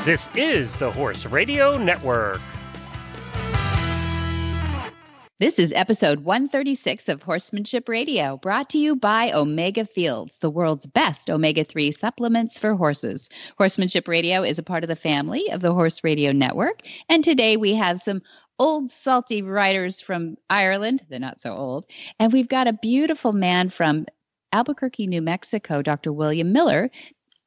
This is the Horse Radio Network. This is episode 136 of Horsemanship Radio, brought to you by Omega Fields, the world's best omega-3 supplements for horses. Horsemanship Radio is a part of the family of the Horse Radio Network, and today we have some old salty writers from Ireland. They're not so old. And we've got a beautiful man from Albuquerque, New Mexico, Dr. William Miller,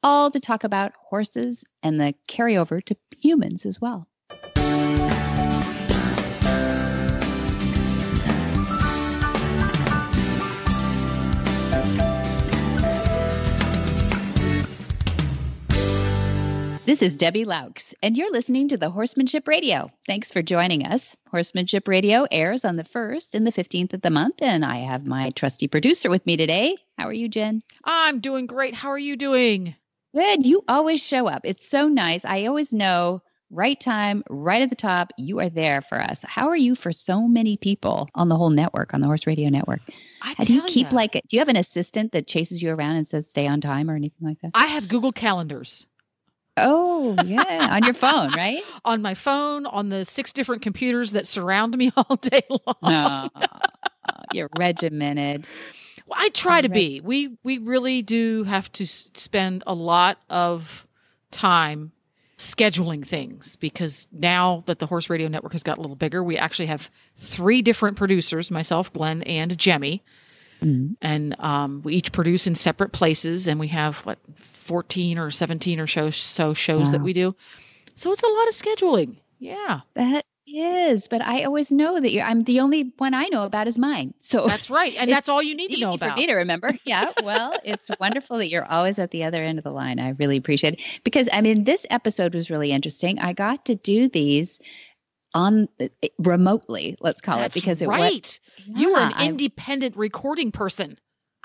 all to talk about horses and the carryover to humans as well. This is Debbie Laux, and you're listening to the Horsemanship Radio. Thanks for joining us. Horsemanship Radio airs on the 1st and the 15th of the month, and I have my trusty producer with me today. How are you, Jen? I'm doing great. How are you doing? Good. You always show up. It's so nice. I always know right time, right at the top, you are there for us. How are you for so many people on the whole network, on the Horse Radio Network? Do you keep do you have an assistant that chases you around and says stay on time or anything like that? I have Google Calendars. Oh, yeah. On your phone, right? On my phone, on the 6 different computers that surround me all day long. Oh, you're regimented. Well, I try to be. We really do have to spend a lot of time scheduling things, because now that the Horse Radio Network has got a little bigger, we actually have 3 different producers, myself, Glenn, and Jemmy. Mm-hmm. And we each produce in separate places, and we have 14 or 17 or shows that we do. So it's a lot of scheduling. Yeah. That is, but I always know that I'm the only one I know about is mine. So that's right. And that's all you need to know about. It's easy for me to remember. Yeah. Well, it's wonderful that you're always at the other end of the line. I really appreciate it, because this episode was really interesting. I got to do these on remotely, let's call it, because you were an independent recording person.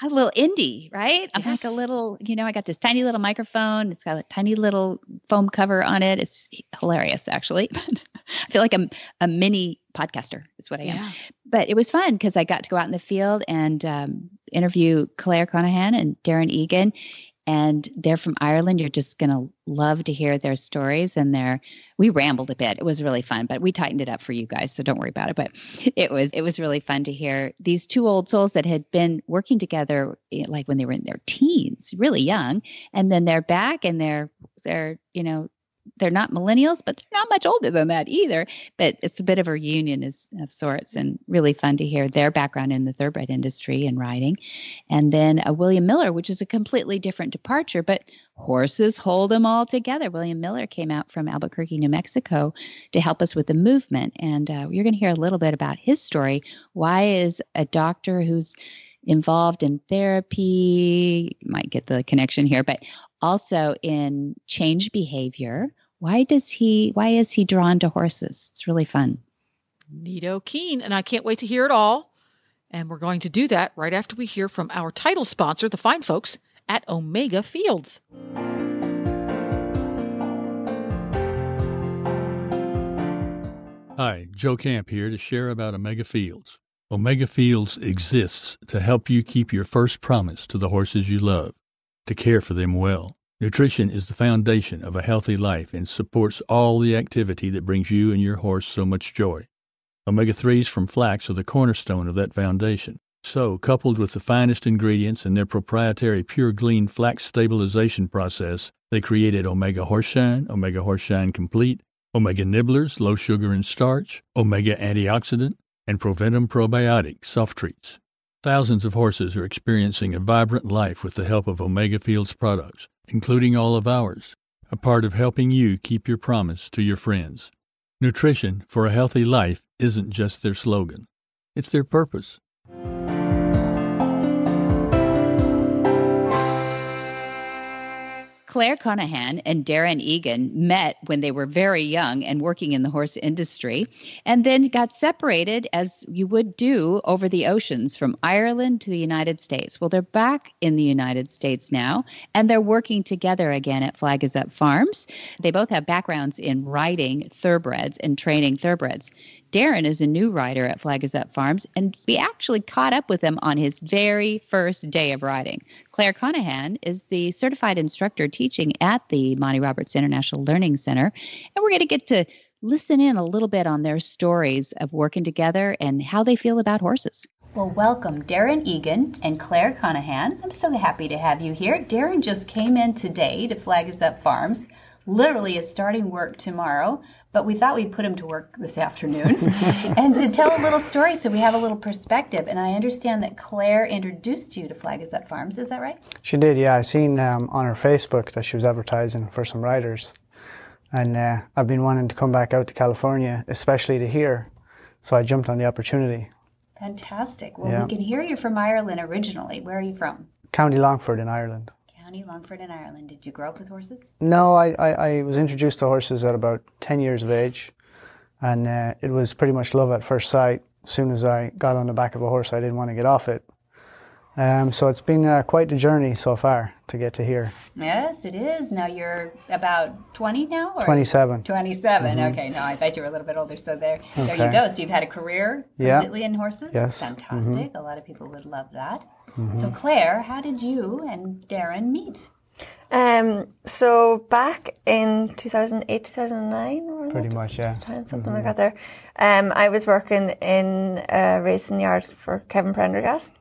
A little indie, right? I'm like a little, I got this tiny little microphone. It's got a tiny little foam cover on it. It's hilarious, actually. I feel like I'm a mini podcaster is what I am. But it was fun because I got to go out in the field and interview Claire Conahan and Darren Egan. And they're from Ireland. You're just going to love to hear their stories. And we rambled a bit. It was really fun, but we tightened it up for you guys, so don't worry about it. But it was really fun to hear these 2 old souls that had been working together like when they were in their teens, really young. And then they're back and they're not millennials, but they're not much older than that either. But it's a bit of a reunion of sorts, and really fun to hear their background in the thoroughbred industry and riding. And then William Miller, which is a completely different departure, but horses hold them all together. William Miller came out from Albuquerque, New Mexico to help us with the movement. And you're going to hear a little bit about his story. Why is a doctor who's involved in therapy, you might get the connection here, but also in change behavior. Why is he drawn to horses? It's really fun. Neato keen. And I can't wait to hear it all. And we're going to do that right after we hear from our title sponsor, the fine folks at Omega Fields. Hi, Joe Camp here to share about Omega Fields. Omega Fields exists to help you keep your first promise to the horses you love, to care for them well. Nutrition is the foundation of a healthy life and supports all the activity that brings you and your horse so much joy. Omega-3s from flax are the cornerstone of that foundation. So, coupled with the finest ingredients and their proprietary Pure Glean flax stabilization process, they created Omega Horseshine, Omega Horseshine Complete, Omega Nibblers, low sugar and starch, Omega Antioxidant, and Proventum Probiotic soft treats. Thousands of horses are experiencing a vibrant life with the help of Omega Fields products, including all of ours, a part of helping you keep your promise to your friends. Nutrition for a healthy life isn't just their slogan, it's their purpose. Claire Conahan and Darren Egan met when they were very young and working in the horse industry, and then got separated, as you would do, over the oceans from Ireland to the United States. Well, they're back in the United States now, and they're working together again at Flag Is Up Farms. They both have backgrounds in riding thoroughbreds and training thoroughbreds. Darren is a new rider at Flag Is Up Farms, and we actually caught up with him on his very first day of riding. Claire Conahan is the certified instructor teacher teaching at the Monty Roberts International Learning Center. And we're going to get to listen in a little bit on their stories of working together and how they feel about horses. Well, welcome, Darren Egan and Claire Conahan. I'm so happy to have you here. Darren just came in today to Flag Is Up Farms. Literally is starting work tomorrow, but we thought we'd put him to work this afternoon and to tell a little story so we have a little perspective. And I understand that Claire introduced you to Flag Is Up Farms. Is that right? She did, yeah. I seen on her Facebook that she was advertising for some riders. And I've been wanting to come back out to California, especially to here. So I jumped on the opportunity. Fantastic. Well, we can hear you're from Ireland originally. Where are you from? County Longford in Ireland. County Longford in Ireland. Did you grow up with horses? No, I was introduced to horses at about 10 years of age. And it was pretty much love at first sight. As soon as I got on the back of a horse, I didn't want to get off it. So it's been quite the journey so far to get to here. Yes, it is. Now you're about 20 now? Or? 27. 27. Mm-hmm. Okay, no, I thought you were a little bit older. So there you go. So you've had a career completely in horses? Yes. Fantastic. Mm-hmm. A lot of people would love that. Mm-hmm. So Claire, how did you and Darren meet? So back in 2008, 2009? Pretty much, yeah. Something like that there. I was working in a racing yard for Kevin Prendergast.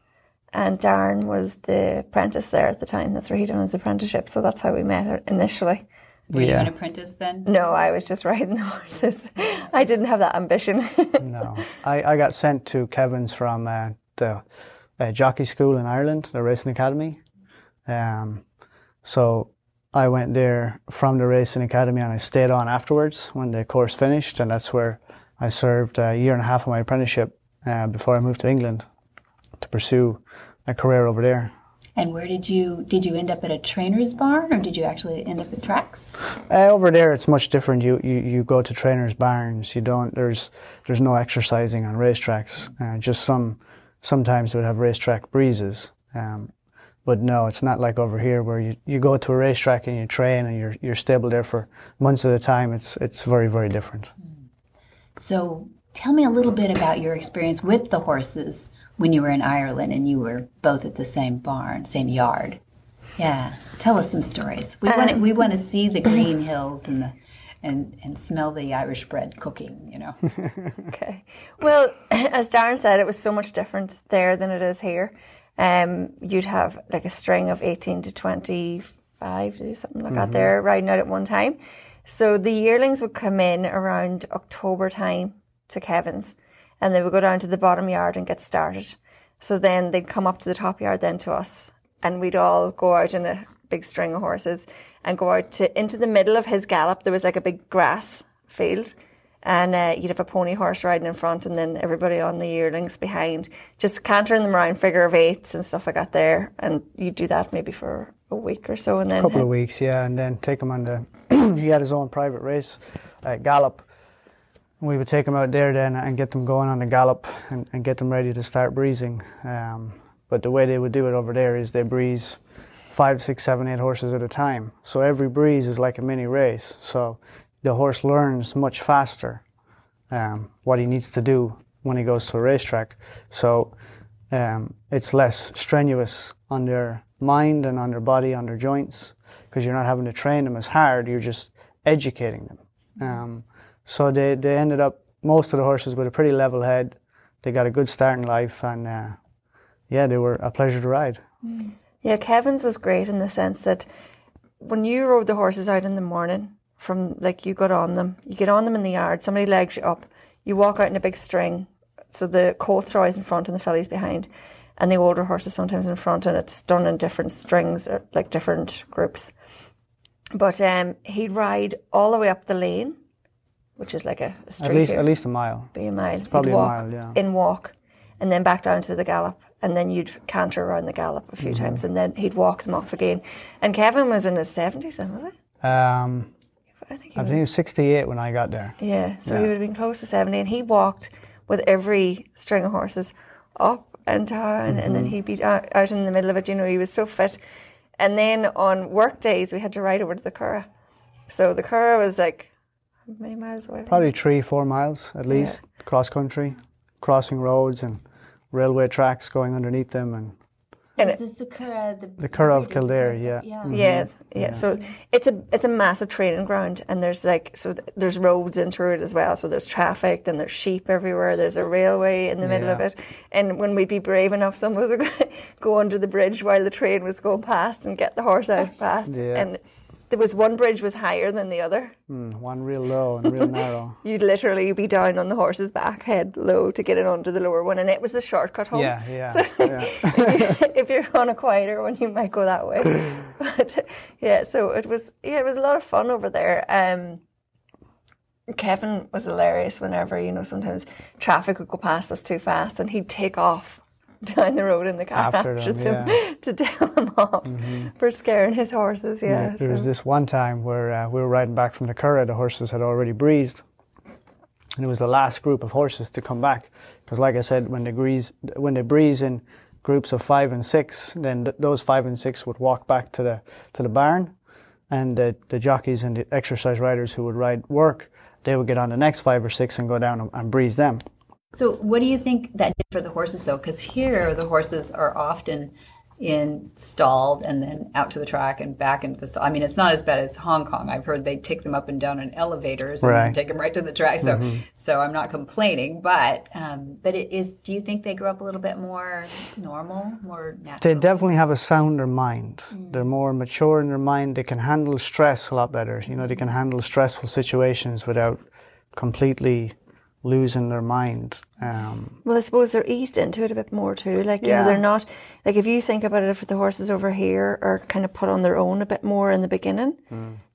And Darren was the apprentice there at the time. That's where he done his apprenticeship. So that's how we met initially. Were you an apprentice then? No, I was just riding the horses. I didn't have that ambition. No. I got sent to Kevin's from the jockey school in Ireland, the racing academy. So I went there from the racing academy and I stayed on afterwards when the course finished. And that's where I served a year and a half of my apprenticeship before I moved to England to pursue a career over there. And where did you end up at a trainer's barn, or did you actually end up at tracks? Over there, it's much different. You go to trainers' barns. You don't. There's no exercising on racetracks. Just sometimes they would have racetrack breezes. But no, it's not like over here where you go to a racetrack and you train and you're stable there for months at a time. It's very, very different. So tell me a little bit about your experience with the horses when you were in Ireland and you were both at the same barn, same yard. Yeah, tell us some stories. We want to see the green hills and smell the Irish bread cooking, you know. Okay. Well, as Darren said, it was so much different there than it is here. You'd have like a string of 18 to 25, something like that there, riding out at one time. So the yearlings would come in around October time to Kevin's, and they would go down to the bottom yard and get started. So then they'd come up to the top yard then to us, and we'd all go out in a big string of horses and go out into the middle of his gallop. There was like a big grass field, and you'd have a pony horse riding in front and then everybody on the yearlings behind, just cantering them around figure of eights and stuff like that there. And you'd do that maybe for a week or so. And then a couple of weeks, yeah, and then take him on the, he had his own private race, gallop. We would take them out there then and get them going on the gallop and get them ready to start breezing. But the way they would do it over there is they breeze 5, 6, 7, 8 horses at a time. So every breeze is like a mini race. So the horse learns much faster what he needs to do when he goes to a racetrack. So it's less strenuous on their mind and on their body, on their joints, because you're not having to train them as hard, you're just educating them. So they ended up, most of the horses, with a pretty level head. They got a good start in life, and they were a pleasure to ride. Yeah, Kevin's was great in the sense that when you rode the horses out in the morning, from like you get on them in the yard, somebody legs you up, you walk out in a big string, so the colts are always in front and the fillies behind, and the older horses sometimes in front, and it's done in different strings, or like different groups. But he'd ride all the way up the lane, which is like a straight at least a mile. Be a mile. It's probably a mile, yeah. In walk, and then back down to the gallop, and then you'd canter around the gallop a few times, and then he'd walk them off again. And Kevin was in his 70s then, was he? I think he was 68 when I got there. Yeah, so he would have been close to 70, and he walked with every string of horses up and down, and then he'd be out in the middle of it. You know, he was so fit. And then on work days, we had to ride over to the Curragh. So the Curragh was like, how many miles away? Probably 3-4 miles at least, cross country, crossing roads and railway tracks going underneath them, and And Is this the Curragh? The Curragh of Kildare, yeah. Yeah. So it's a massive training ground, and there's there's roads into it as well. So there's traffic, then there's sheep everywhere. There's a railway in the middle of it. And when we'd be brave enough, some of us would go under the bridge while the train was going past and get the horse out past. Yeah. And there was one bridge was higher than the other. One real low and real narrow. You'd literally be down on the horse's back, head low, to get it onto the lower one, and it was the shortcut home. Yeah. So if you're on a quieter one, you might go that way. But so it was a lot of fun over there. Kevin was hilarious whenever, sometimes traffic would go past us too fast, and he'd take off down the road in the car after them to tell them off for scaring his horses. There was this one time where we were riding back from the Curragh. The horses had already breezed, and it was the last group of horses to come back, because like I said, when they breeze in groups of 5 and 6, then those 5 and 6 would walk back to the barn, and the jockeys and the exercise riders who would ride work, they would get on the next 5 or 6 and go down and breeze them. So what do you think that did for the horses, though? Because here the horses are often installed and then out to the track and back into the stall. I mean, it's not as bad as Hong Kong. I've heard they take them up and down in elevators and then take them right to the track. So I'm not complaining, but it is. Do you think they grew up a little bit more normal, more natural? They definitely have a sounder mind. They're more mature in their mind. They can handle stress a lot better. They can handle stressful situations without completely losing their mind. Well, I suppose they're eased into it a bit more too. They're not, if you think about it, if the horses over here are kind of put on their own a bit more in the beginning,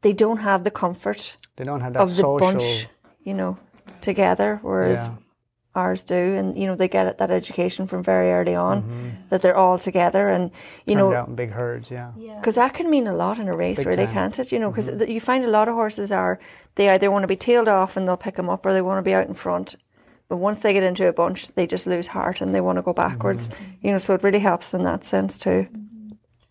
they don't have the comfort. They don't have that of the social bunch, together, whereas ours do, and they get that education from very early on that they're all together, and turned out in big herds, because that can mean a lot in a race, really, can't it? Because you find a lot of horses they either want to be tailed off and they'll pick them up, or they want to be out in front. But once they get into a bunch, they just lose heart and they want to go backwards. So it really helps in that sense too.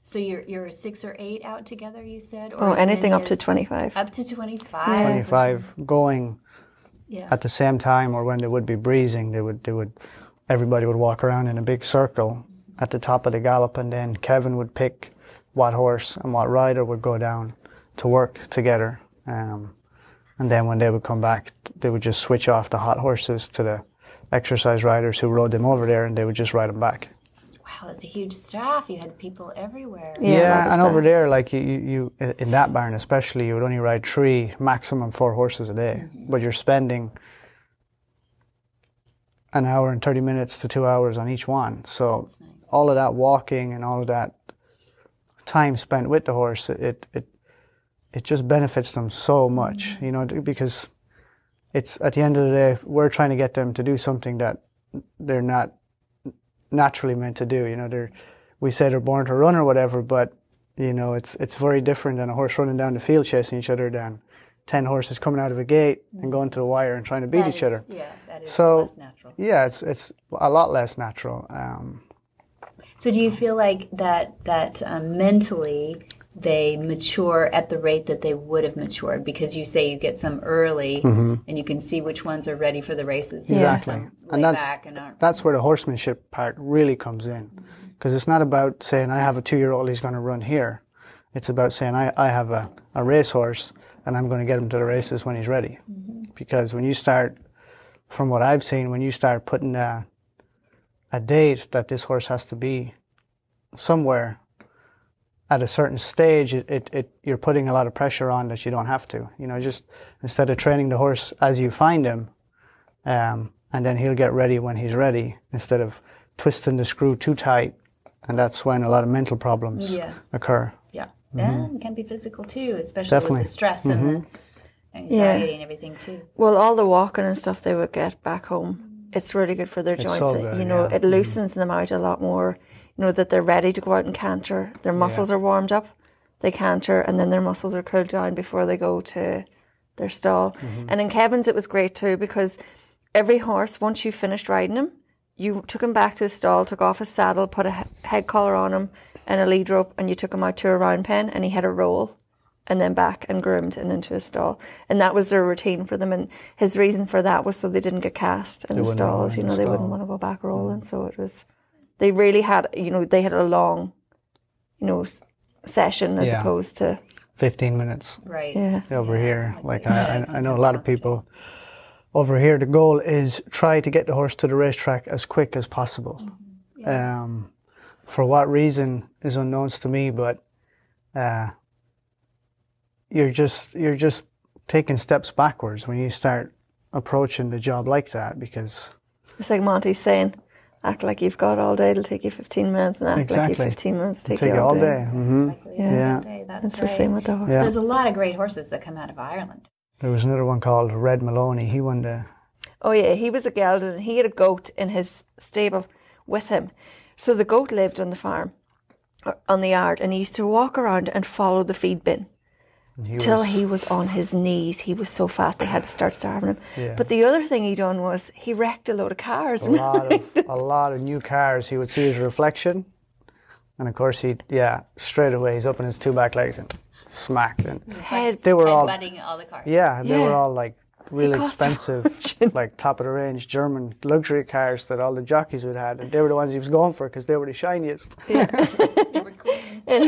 So you're 6 or 8 out together, you said? Or anything up to 25. Up to 25. 25 going at the same time, or when they would be breezing, everybody would walk around in a big circle at the top of the gallop, and then Kevin would pick what horse and what rider would go down to work together. And then when they would come back, they would just switch off the hot horses to the exercise riders who rode them over there, and they would just ride them back. Wow, that's a huge staff. You had people everywhere. Yeah, and over there, like you in that barn especially, you would only ride 3, maximum 4 horses a day. But you're spending an hour and 30 minutes to 2 hours on each one. So all of that walking and all of that time spent with the horse, it just benefits them so much, because it's, at the end of the day, we're trying to get them to do something that they're not naturally meant to do. We say they're born to run or whatever, but it's very different than a horse running down the field chasing each other than 10 horses coming out of a gate and going to the wire and trying to beat each other. Yeah, that is less natural. Yeah, it's a lot less natural. So do you feel like that mentally they mature at the rate that they would have matured? Because you say you get some early and you can see which ones are ready for the races. Exactly. And that's where the horsemanship part really comes in. Because it's not about saying, I have a 2-year-old, he's going to run here. It's about saying, I have a racehorse and I'm going to get him to the races when he's ready. Because when you start, from what I've seen, when you start putting a date that this horse has to be somewhere at a certain stage, you're putting a lot of pressure on that you don't have to. Just instead of training the horse as you find him, and then he'll get ready when he's ready, instead of twisting the screw too tight, and that's when a lot of mental problems occur. And it can be physical too, especially with the stress and the anxiety and everything too. Well, all the walking and stuff they would get back home, it's really good for their joints. So good, it loosens them out a lot more. That they're ready to go out and canter. Their muscles are warmed up, they canter, and then their muscles are cooled down before they go to their stall. And in Kevin's it was great too, because every horse, once you finished riding him, you took him back to his stall, took off his saddle, put a head collar on him and a lead rope, and you took him out to a round pen, and he had a roll, and then back and groomed and into his stall. And that was their routine for them, and his reason for that was so they didn't get cast in the stalls. They wouldn't want to go back rolling, so it was They really had, they had a long, session as Yeah. opposed to 15 minutes Right. over here. Like I know a lot of people over here. The goal is try to get the horse to the racetrack as quick as possible. For what reason is unknowns to me, but you're just taking steps backwards when you start approaching the job like that, because it's like Monty's saying, act like you've got all day, it'll take you 15 minutes, and act like you've 15 minutes to take you all day. Mm-hmm. Yeah. That's It's the same with the horse. Yeah. There's a lot of great horses that come out of Ireland. There was another one called Red Maloney. He won the. Oh yeah, he was a gelded, and he had a goat in his stable with him. So the goat lived on the farm, on the yard, and he used to walk around and follow the feed bin till he was on his knees. He was so fat they had to start starving him. Yeah. But the other thing he done was he wrecked a load of cars. A lot of new cars. He would see his reflection, and of course straight away he's up on his two back legs and smacked. And Head. they were all all the cars. they were all like really cost a expensive, fortune. like top of the range German luxury cars that all the jockeys would have, and they were the ones he was going for because they were the shiniest. They were cool. And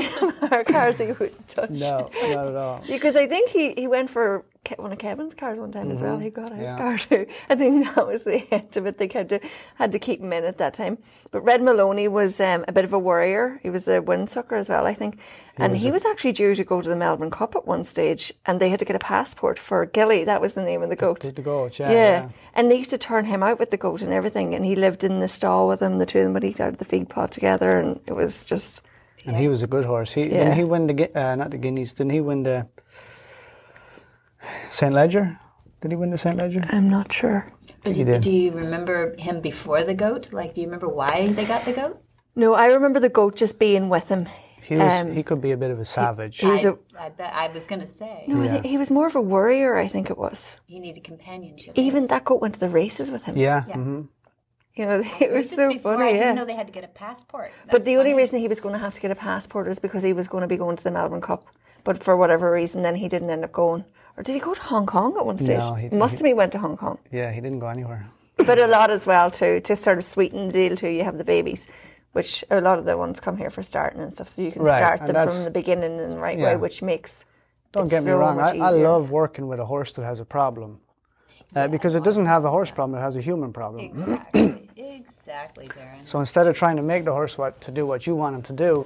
our cars he wouldn't touch. No, not at all. Because I think he went for one of Kevin's cars one time as well. He got his Yeah. car too. I think that was the end of it. They had to keep him in at that time. But Red Maloney was a bit of a worrier. He was a windsucker as well, I think. And he was actually due to go to the Melbourne Cup at one stage, and they had to get a passport for Gilly. That was the name of the goat. The goat, Yeah. And they used to turn him out with the goat and everything, and he lived in the stall with him, the two of them would eat out of the feed pot together, and it was just... And he was a good horse. Didn't he win not the Guineas, didn't he win the St. Ledger? Did he win the St. Ledger? I'm not sure. He did. Do you remember him before the goat? Like, do you remember why they got the goat? No, I remember the goat just being with him. He could be a bit of a savage. I bet I was going to say. No, I think he was more of a worrier, I think it was. He needed companionship. Even that goat went to the races with him. Yeah. Yeah. Mm-hmm. It was Just so before, funny, I didn't yeah. know they had to get a passport. But the only funny. reason he was going to have to get a passport was because he was going to be going to the Melbourne Cup. But for whatever reason, then he didn't end up going. Or did he go to Hong Kong at one stage? No, he Must have been went to Hong Kong. Yeah, he didn't go anywhere. But a lot as well, too, to sort of sweeten the deal, too. You have the babies, which a lot of the ones come here for starting and stuff. So you can Right, start and them that's- from the beginning in the right yeah. way, which makes Don't it get me so wrong. much I easier. love working with a horse that has a problem. Because it doesn't have a horse problem, it has a human problem. Exactly, Darren. So instead of trying to make the horse do what you want him to do,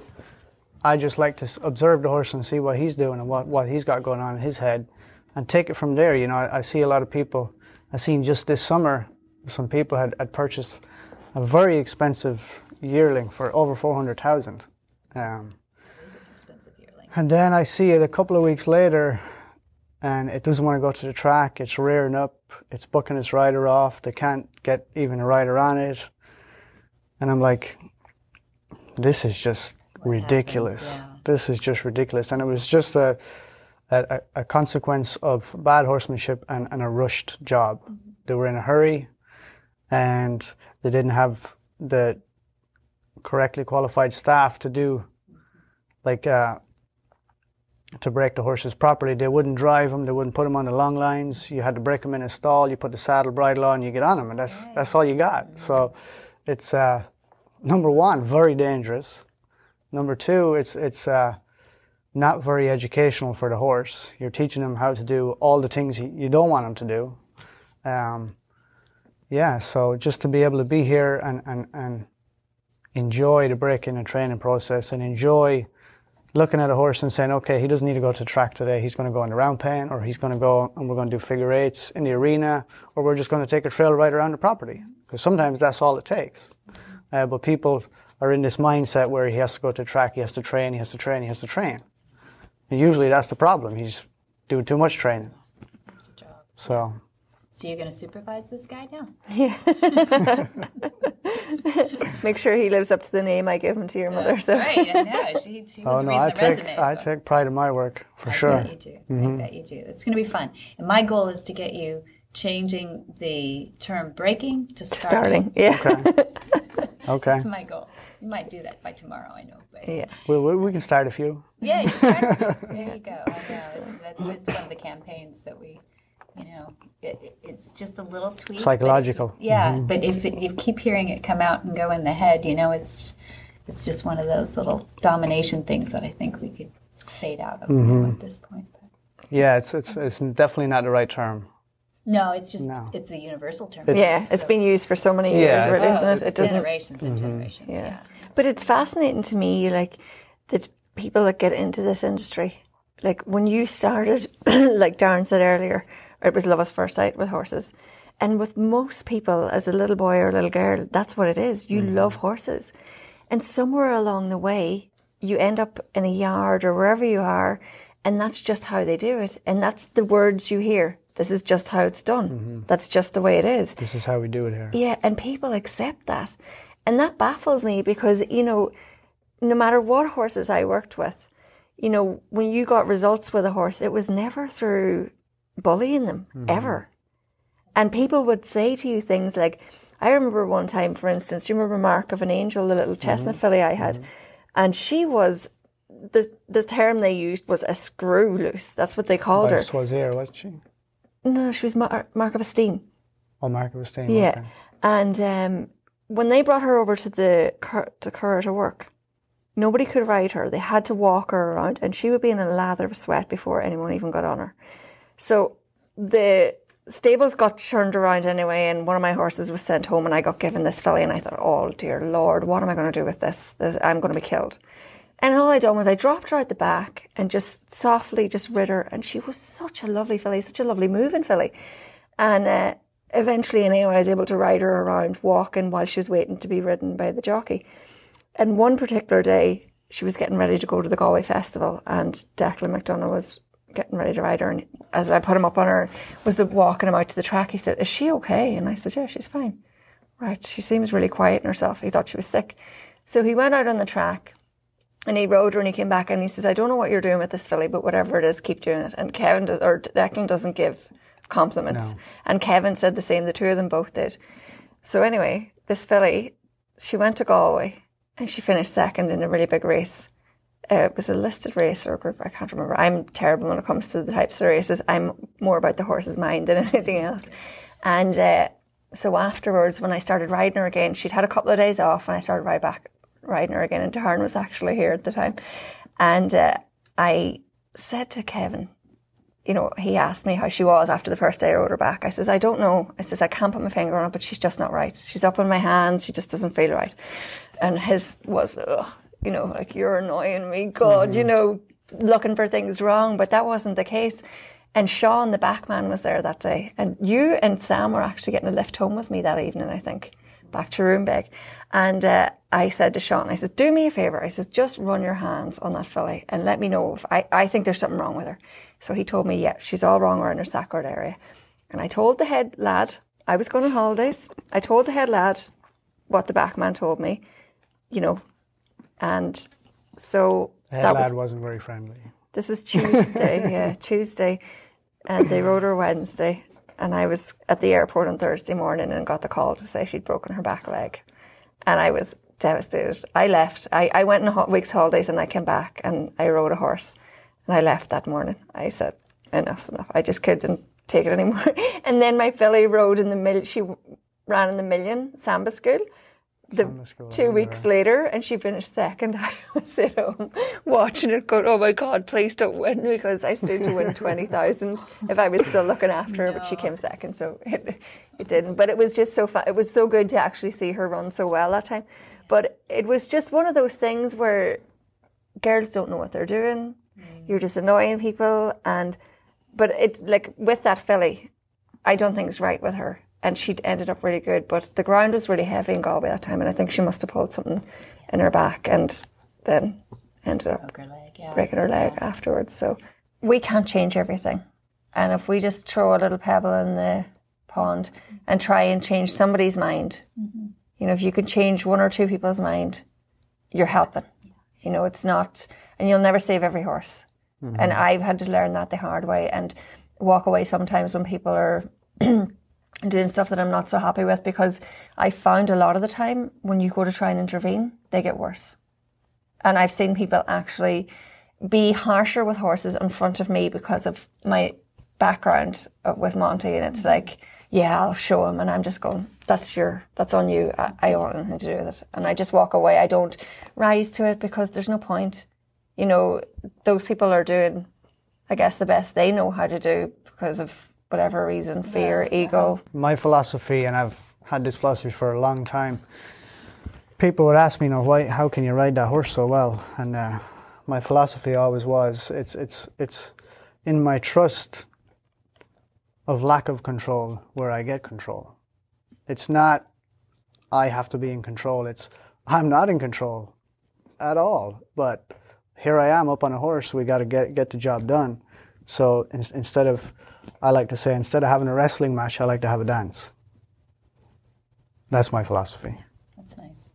I just like to observe the horse and see what he's doing and what he's got going on in his head and take it from there. You know, I see a lot of people, I've seen just this summer, some people had purchased a very expensive yearling for over 400,000. Expensive yearling. And then I see it a couple of weeks later and it doesn't want to go to the track, it's rearing up, it's bucking its rider off, they can't get even a rider on it. And I'm like, this is just ridiculous. Yeah. This is just ridiculous. And it was just a consequence of bad horsemanship and a rushed job. They were in a hurry and they didn't have the correctly qualified staff to do, like, to break the horses properly. They wouldn't drive them, they wouldn't put them on the long lines. You had to break them in a stall, you put the saddle bridle on, you get on them, and that's all you got. So it's, number one, very dangerous. Number two, it's not very educational for the horse. You're teaching them how to do all the things you don't want them to do. So just to be able to be here and enjoy the break-in and training process and enjoy looking at a horse and saying, okay, he doesn't need to go to the track today. He's going to go in the round pen, or he's going to go and we're going to do figure eights in the arena, or we're just going to take a trail right around the property. Because sometimes that's all it takes. But people are in this mindset where he has to go to the track, he has to train, he has to train, he has to train. And usually that's the problem. He's doing too much training. So you're going to supervise this guy now? Yeah. Make sure he lives up to the name I give him to your mother. So. Right, I know. She was reading the resume. I take pride in my work, for sure. I bet you do. I bet you do. It's going to be fun. And my goal is to get you changing the term breaking to starting. Yeah. Okay. That's my goal. You might do that by tomorrow, I know. But Yeah. We can start a few. Yeah, you start. There you go. I know. That's just one of the campaigns that we you know, it's just a little tweak. Psychological. But if you keep hearing it come out and go in the head, you know, it's just one of those little domination things that I think we could fade out of at this point. But. Yeah, it's definitely not the right term. No, it's just it's the universal term. It's been used for so many years, really, isn't it? It doesn't. Generations and generations. Yeah. But it's fascinating to me, like, that people that get into this industry, like when you started, like Darren said earlier, it was love at first sight with horses. And with most people, as a little boy or a little girl, that's what it is. You love horses. And somewhere along the way, you end up in a yard or wherever you are, and that's just how they do it. And that's the words you hear. This is just how it's done. That's just the way it is. This is how we do it here. Yeah, and people accept that. And that baffles me because, you know, no matter what horses I worked with, you know, when you got results with a horse, it was never through bullying them, ever. And people would say to you things like, I remember one time, for instance, you remember Mark of an Angel, the little chestnut filly I had? And she was, the term they used was a screw loose. That's what they called her. She was here, wasn't she? No, she was Mark of Esteem. Oh, Mark of Esteem. Yeah. Okay. And when they brought her over to the Curragh to work, nobody could ride her. They had to walk her around, and she would be in a lather of sweat before anyone even got on her. So the stables got turned around anyway, and one of my horses was sent home, and I got given this filly, and I thought, oh dear Lord, what am I going to do with this? I'm going to be killed. And all I done was I dropped her out the back and just softly just rid her, and she was such a lovely filly, such a lovely moving filly. And eventually, anyway, I was able to ride her around walking while she was waiting to be ridden by the jockey. And one particular day, she was getting ready to go to the Galway Festival, and Declan McDonough was getting ready to ride her. And as I put him up on her, was walking him out to the track, he said, "Is she okay?" And I said, "Yeah, she's fine." Right, she seems really quiet in herself. He thought she was sick. So he went out on the track, and he rode her, and he came back and he says, "I don't know what you're doing with this filly, but whatever it is, keep doing it." And Declan doesn't give compliments. No. And Kevin said the same. The two of them both did. So anyway, this filly, she went to Galway and she finished second in a really big race. It was a listed race or a group, I can't remember. I'm terrible when it comes to the types of races. I'm more about the horse's mind than anything else. And so afterwards, when I started riding her again, she'd had a couple of days off, and I started riding her again, and Darren was actually here at the time. And I said to Kevin, you know, he asked me how she was after the first day I rode her back. I says, "I don't know." I says, "I can't put my finger on it, but she's just not right. She's up in my hands. She just doesn't feel right." And his was, you know, like, "You're annoying me, God," you know, looking for things wrong. But that wasn't the case. And Sean, the backman, was there that day. And you and Sam were actually getting a lift home with me that evening, I think, back to Roombeg. And I said to Sean, I said, "Do me a favour." I said, "Just run your hands on that filly and let me know if I think there's something wrong with her." So he told me, yeah, she's all wrong around her sacroid area. And I told the head lad, I was going on holidays. I told the head lad what the backman told me, you know. And so the head lad wasn't very friendly. This was Tuesday, Tuesday. And they rode her Wednesday. And I was at the airport on Thursday morning and got the call to say she'd broken her back leg. And I was devastated. I left. I went on a week's holidays, and I came back and I rode a horse. And I left that morning. I said, enough's enough. I just couldn't take it anymore. And then my filly rode in she ran in the Million Samba School. 2 weeks later, and she finished second. I was at home watching it going, "Oh my God, please don't win," because I stood to win 20,000 if I was still looking after her, but she came second, so it didn't. But it was just so fun. It was so good to actually see her run so well that time. But it was just one of those things where girls don't know what they're doing. You're just annoying people. But it, like, with that filly, I don't think it's right with her. And she ended up really good, but the ground was really heavy in Galway that time, and I think she must have pulled something in her back and then ended up breaking her leg afterwards. So we can't change everything. And if we just throw a little pebble in the pond and try and change somebody's mind, you know, if you can change one or two people's mind, you're helping. You know, it's not, and you'll never save every horse. And I've had to learn that the hard way and walk away sometimes when people are doing stuff that I'm not so happy with, because I found a lot of the time when you go to try and intervene, they get worse. And I've seen people actually be harsher with horses in front of me because of my background with Monty, and it's like, yeah, I'll show him, and I'm just going, that's on you. I don't want anything to do with it, and I just walk away. I don't rise to it because there's no point. You know, those people are doing, I guess, the best they know how to do because of whatever reason, fear, ego. My philosophy, and I've had this philosophy for a long time. People would ask me, you know, how can you ride that horse so well? And my philosophy always was, it's in my trust of lack of control where I get control. It's not I have to be in control. It's I'm not in control at all. But here I am up on a horse. We got to get the job done. So instead of having a wrestling match, I like to have a dance. That's my philosophy. That's nice.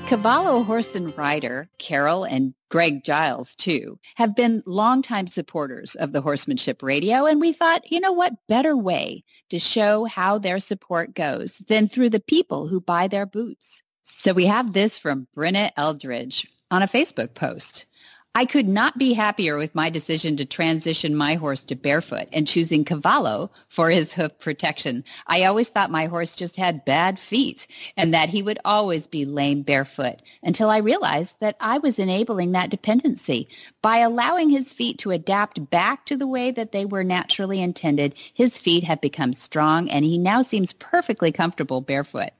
Cavallo horse and rider Carol and Greg Giles, too, have been longtime supporters of the Horsemanship Radio, and we thought, you know what better way to show how their support goes than through the people who buy their boots. So we have this from Brenna Eldridge on a Facebook post. I could not be happier with my decision to transition my horse to barefoot and choosing Cavallo for his hoof protection. I always thought my horse just had bad feet and that he would always be lame barefoot until I realized that I was enabling that dependency. By allowing his feet to adapt back to the way that they were naturally intended, his feet have become strong and he now seems perfectly comfortable barefoot.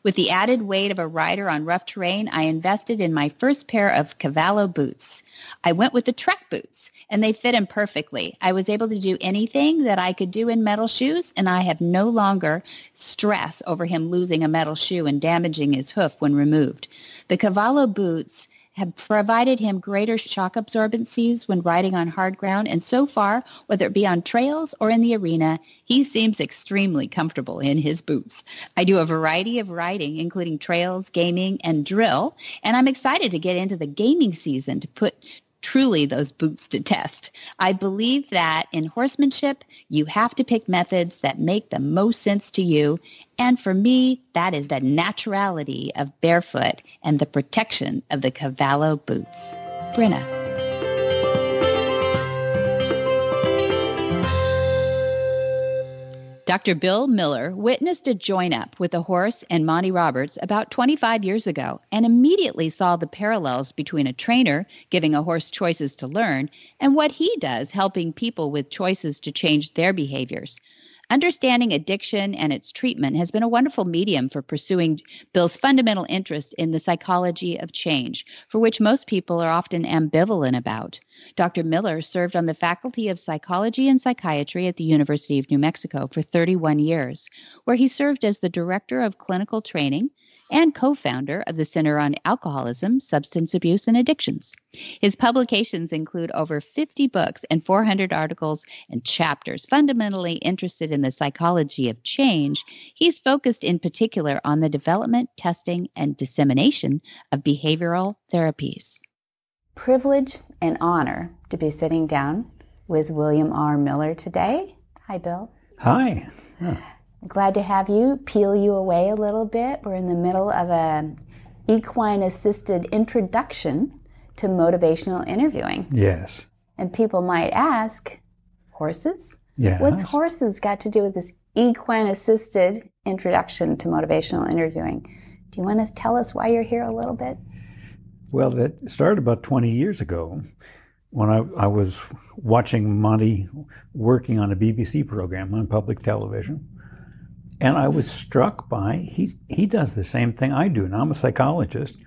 With the added weight of a rider on rough terrain, I invested in my first pair of Cavallo boots. I went with the Trek boots, and they fit him perfectly. I was able to do anything that I could do in metal shoes, and I have no longer stress over him losing a metal shoe and damaging his hoof when removed. The Cavallo boots have provided him greater shock absorbencies when riding on hard ground, and so far, whether it be on trails or in the arena, he seems extremely comfortable in his boots. I do a variety of riding, including trails, gaming, and drill, and I'm excited to get into the gaming season to put truly those boots to test. I believe that in horsemanship, you have to pick methods that make the most sense to you. And for me, that is the naturality of barefoot and the protection of the Cavallo boots. Brenna. Dr. Bill Miller witnessed a join-up with a horse and Monty Roberts about 25 years ago and immediately saw the parallels between a trainer giving a horse choices to learn and what he does helping people with choices to change their behaviors. Understanding addiction and its treatment has been a wonderful medium for pursuing Bill's fundamental interest in the psychology of change, for which most people are often ambivalent about. Dr. Miller served on the Faculty of Psychology and Psychiatry at the University of New Mexico for 31 years, where he served as the Director of Clinical Training and co-founder of the Center on Alcoholism, Substance Abuse, and Addictions. His publications include over 50 books and 400 articles and chapters. Fundamentally interested in the psychology of change, he's focused in particular on the development, testing, and dissemination of behavioral therapies. Privilege and honor to be sitting down with William R. Miller today. Hi, Bill. Hi. Yeah. Glad to have you. Peel you away a little bit. We're in the middle of an equine-assisted introduction to motivational interviewing. Yes. And people might ask, horses? Yes. What's horses got to do with this equine-assisted introduction to motivational interviewing? Do you want to tell us why you're here a little bit? Well, that started about 20 years ago when I was watching Monty working on a BBC program on public television. And I was struck by, he does the same thing I do. Now, I'm a psychologist.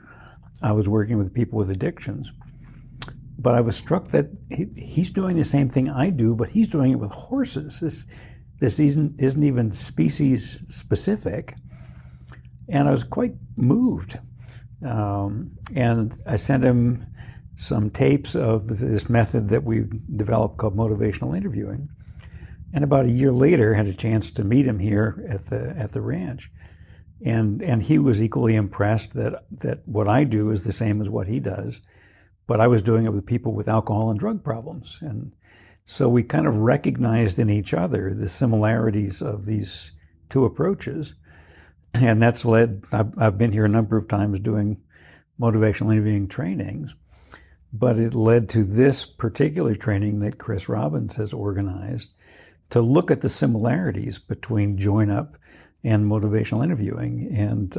I was working with people with addictions. But I was struck that he's doing the same thing I do, but he's doing it with horses. This isn't even species specific. And I was quite moved. And I sent him some tapes of this method that we've developed called motivational interviewing. And about a year later, had a chance to meet him here at the ranch, and he was equally impressed that what I do is the same as what he does, but I was doing it with people with alcohol and drug problems, and so we kind of recognized in each other the similarities of these two approaches, and that's led. I've been here a number of times doing motivational interviewing trainings, But it led to this particular training that Chris Robbins has organized to look at the similarities between Join Up and motivational interviewing. And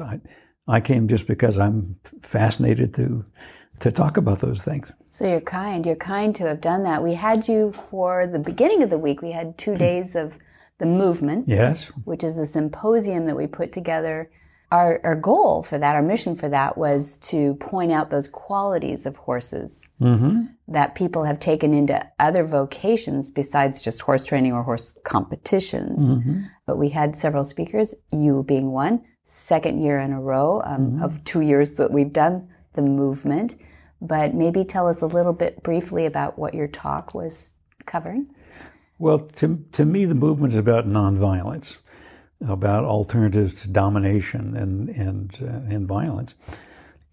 I came just because I'm fascinated to talk about those things. So you're kind to have done that. We had you for the beginning of the week. We had 2 days of the movement. Yes. Which is a symposium that we put together. Our goal for that, our mission for that, was to point out those qualities of horses that people have taken into other vocations besides just horse training or horse competitions. But we had several speakers, you being one, second year in a row of 2 years that we've done the movement. But maybe tell us a little bit briefly about what your talk was covering. Well, to me, the movement is about nonviolence, about alternatives to domination and violence.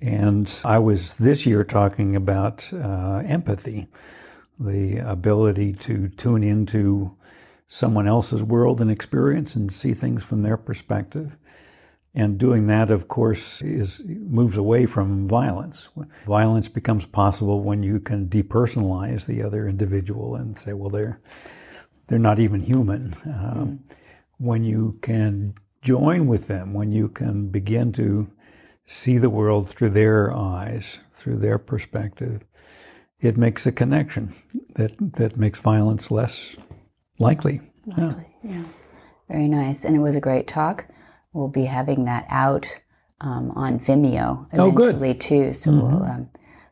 And I was this year talking about empathy, the ability to tune into someone else's world and experience and see things from their perspective. And doing that, of course, moves away from violence. Violence becomes possible when you can depersonalize the other individual and say, well, they're not even human. When you can join with them, when you can begin to see the world through their eyes, through their perspective, it makes a connection that makes violence less likely. Yeah. Very nice. And it was a great talk. We'll be having that out on Vimeo eventually too. So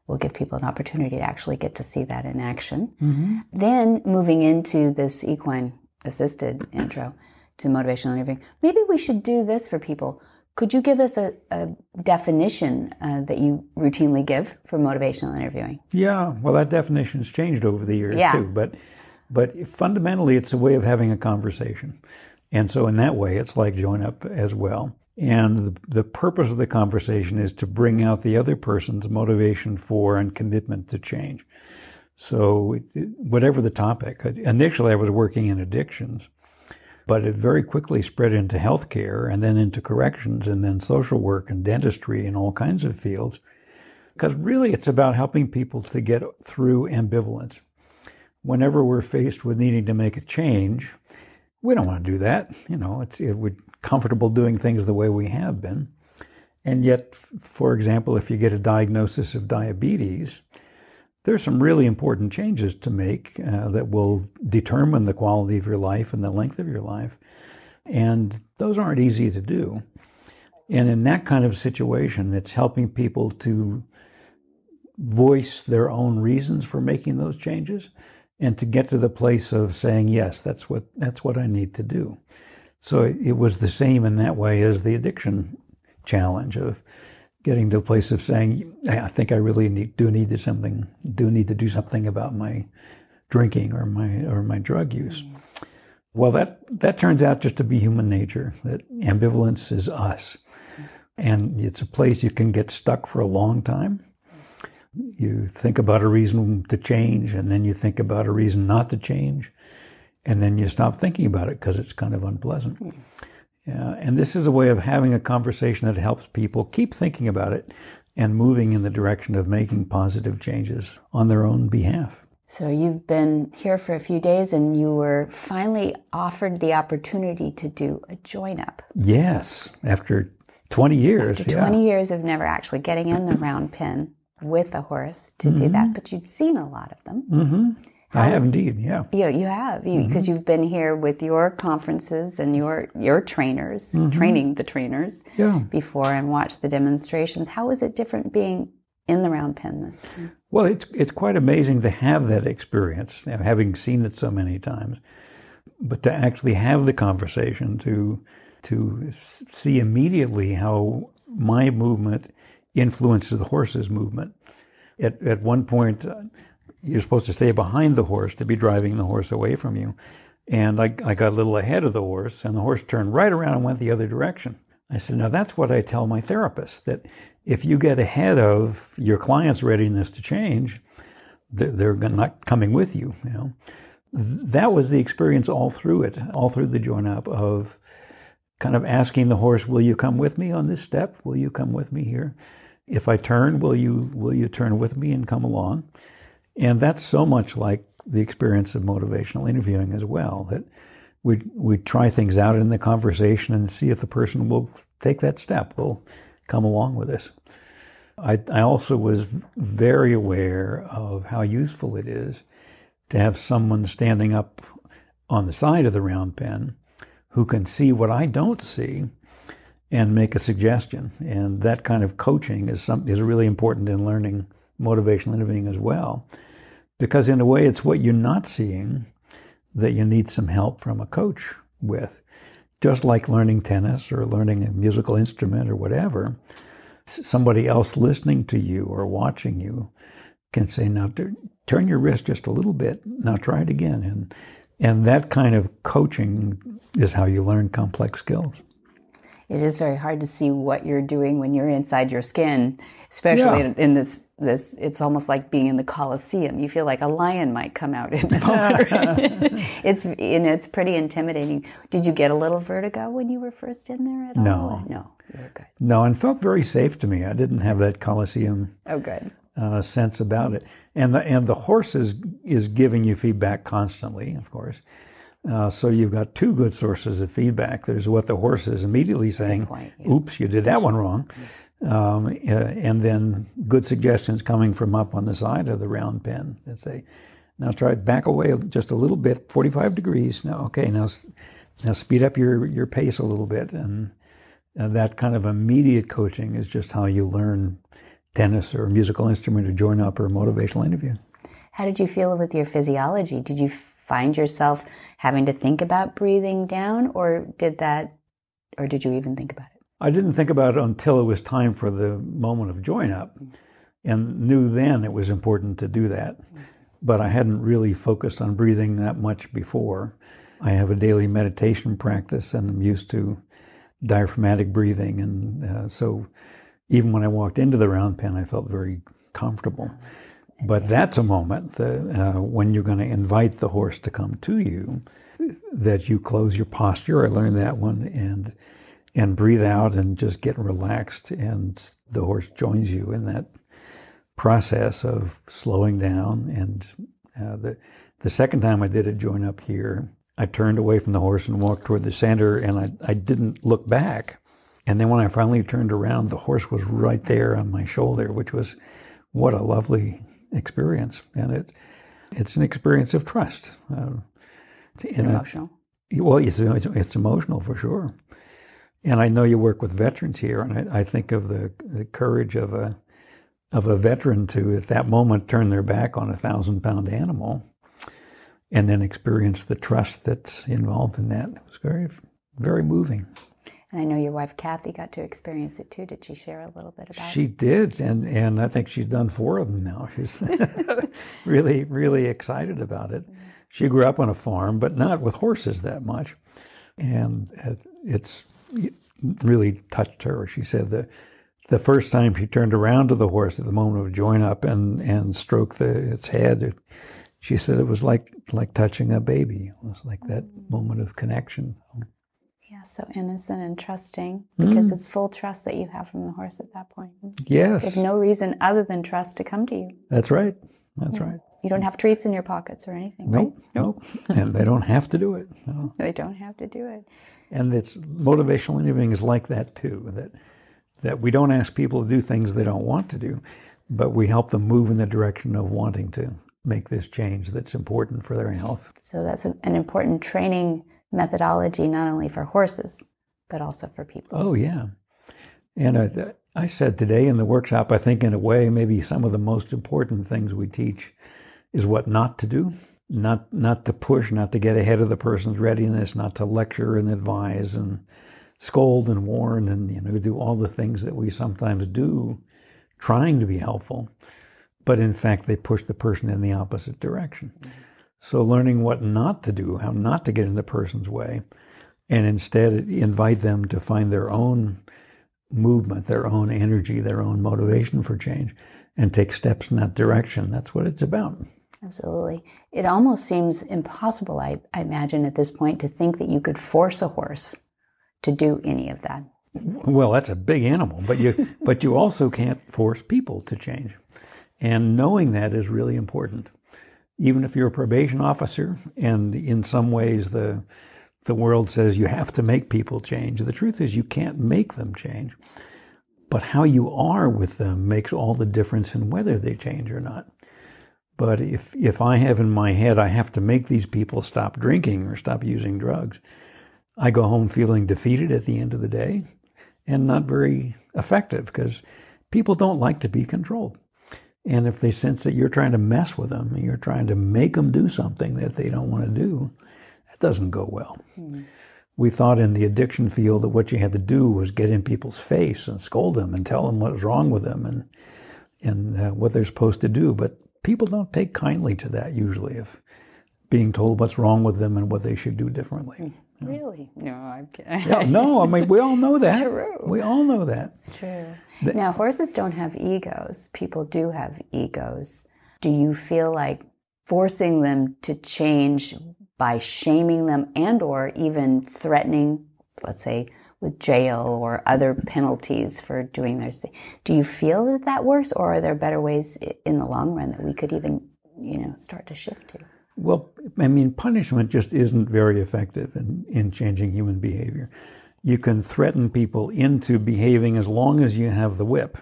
we'll give people an opportunity to actually get to see that in action. Then moving into this equine assisted intro to motivational interviewing, maybe we should do this for people. Could you give us a definition that you routinely give for motivational interviewing? Yeah, well, that definition's changed over the years too. But fundamentally, it's a way of having a conversation. And so in that way, it's like Join Up as well. And the purpose of the conversation is to bring out the other person's motivation for and commitment to change. So whatever the topic, initially I was working in addictions, but it very quickly spread into healthcare and then into corrections and then social work and dentistry and all kinds of fields. Because really it's about helping people to get through ambivalence. Whenever we're faced with needing to make a change, we don't want to do that. We're comfortable doing things the way we have been. And yet, for example, if you get a diagnosis of diabetes, there's some really important changes to make that will determine the quality of your life and the length of your life. And those aren't easy to do. And in that kind of situation, it's helping people to voice their own reasons for making those changes and to get to the place of saying, yes, that's what I need to do. So it was the same in that way as the addiction challenge of getting to the place of saying, I think I really need to do something about my drinking or my drug use. Well, that turns out just to be human nature, that ambivalence is us. And it's a place you can get stuck for a long time. You think about a reason to change, and then you think about a reason not to change, and then you stop thinking about it because it's kind of unpleasant. And this is a way of having a conversation that helps people keep thinking about it and moving in the direction of making positive changes on their own behalf. So you've been here for a few days and you were finally offered the opportunity to do a Join Up. Yes, after 20 years. After 20 years of never actually getting in the round pen with a horse to do that, but you'd seen a lot of them. I have indeed, yeah. You have, because you've been here with your conferences and your trainers, training the trainers before and watched the demonstrations. How is it different being in the round pen this time? Well, it's quite amazing to have that experience, having seen it so many times, but to actually have the conversation, to see immediately how my movement influences the horse's movement. At one point, you're supposed to stay behind the horse to be driving the horse away from you. And I got a little ahead of the horse, and the horse turned right around and went the other direction. I said, now that's what I tell my therapists, that if you get ahead of your client's readiness to change, they're not coming with you. That was the experience all through it, all through the Join Up, of kind of asking the horse, will you come with me on this step? Will you come with me here? If I turn, will you turn with me and come along? And that's so much like the experience of motivational interviewing as well, that we try things out in the conversation and see if the person will take that step, will come along with us. I also was very aware of how useful it is to have someone standing up on the side of the round pen who can see what I don't see and make a suggestion. And that kind of coaching is really important in learning motivational interviewing as well. Because in a way, it's what you're not seeing that you need some help from a coach with. Just like learning tennis or learning a musical instrument or whatever, somebody else listening to you or watching you can say, now turn your wrist just a little bit, now try it again. And that kind of coaching is how you learn complex skills. It is very hard to see what you're doing when you're inside your skin, especially in this. It's almost like being in the Colosseum. You feel like a lion might come out in the moment. It's pretty intimidating. Did you get a little vertigo when you were first in there at all? No, you were good. No, and felt very safe to me. I didn't have that Colosseum sense about it. And the horse is giving you feedback constantly, of course. So you've got two good sources of feedback. There's what the horse is immediately saying, oops, you did that one wrong. And then good suggestions coming from up on the side of the round pen that say, now try back away just a little bit, 45 degrees. Now speed up your pace a little bit. And that kind of immediate coaching is just how you learn tennis or a musical instrument or join up or a motivational interview. How did you feel with your physiology? Did you find yourself having to think about breathing down, or did you even think about it? I didn't think about it until it was time for the moment of join up, and knew then it was important to do that. But I hadn't really focused on breathing that much before. I have a daily meditation practice, and I'm used to diaphragmatic breathing, and so even when I walked into the round pen, I felt very comfortable. But that's a moment when you're going to invite the horse to come to you, that you close your posture. I learned that one, and breathe out and just get relaxed. And the horse joins you in that process of slowing down. And the second time I did a join up here, I turned away from the horse and walked toward the center, and I didn't look back. And then when I finally turned around, the horse was right there on my shoulder, which was what a lovely experience. And it's an experience of trust. It's emotional. Well, it's emotional for sure. And I know you work with veterans here, and I think of the courage of a veteran to, at that moment, turn their back on a 1,000-pound animal and then experience the trust that's involved in that. It was very, very moving. And I know your wife, Kathy, got to experience it too. Did she share a little bit about it? She did, and I think she's done 4 of them now. She's really, really excited about it. She grew up on a farm, but not with horses that much. And it really touched her. She said the first time she turned around to the horse at the moment of join up and stroked its head, she said it was like touching a baby. It was like that moment of connection. Yeah, so innocent and trusting, because it's full trust that you have from the horse at that point. Yes. There's no reason other than trust to come to you. That's right. That's right. You don't have treats in your pockets or anything, Nope, right? Nope. And they don't have to do it. No. They don't have to do it. And it's motivational interviewing is like that too, that we don't ask people to do things they don't want to do, but we help them move in the direction of wanting to make this change that's important for their health. So that's an important training methodology, not only for horses, but also for people. Oh, yeah. And I said today in the workshop, I think in a way, maybe some of the most important things we teach is what not to do. Not to push, not to get ahead of the person's readiness, not to lecture and advise and scold and warn and do all the things that we sometimes do trying to be helpful. But in fact, they push the person in the opposite direction. So learning what not to do, how not to get in the person's way, and instead invite them to find their own movement, their own energy, their own motivation for change, and take steps in that direction. That's what it's about. Absolutely. It almost seems impossible, I imagine, at this point, to think that you could force a horse to do any of that. Well, that's a big animal, but you also can't force people to change. And knowing that is really important. Even if you're a probation officer, and in some ways the world says you have to make people change, the truth is you can't make them change. But how you are with them makes all the difference in whether they change or not. But if I have in my head I have to make these people stop drinking or stop using drugs, I go home feeling defeated at the end of the day and not very effective, because people don't like to be controlled. And if they sense that you're trying to mess with them, you're trying to make them do something that they don't want to do, that doesn't go well. We thought in the addiction field that what you had to do was get in people's face and scold them and tell them what was wrong with them and what they're supposed to do. But people don't take kindly to that usually, of being told what's wrong with them and what they should do differently. Really? No, I'm kidding. Yeah, no, I mean, we all know that. It's true. We all know that. It's true. Now, horses don't have egos. People do have egos. Do you feel like forcing them to change by shaming them and or even threatening, let's say, with jail or other penalties for doing their thing? Do you feel that that works, or are there better ways in the long run that we could even, start to shift to? Well, I mean, punishment just isn't very effective in changing human behavior. You can threaten people into behaving as long as you have the whip,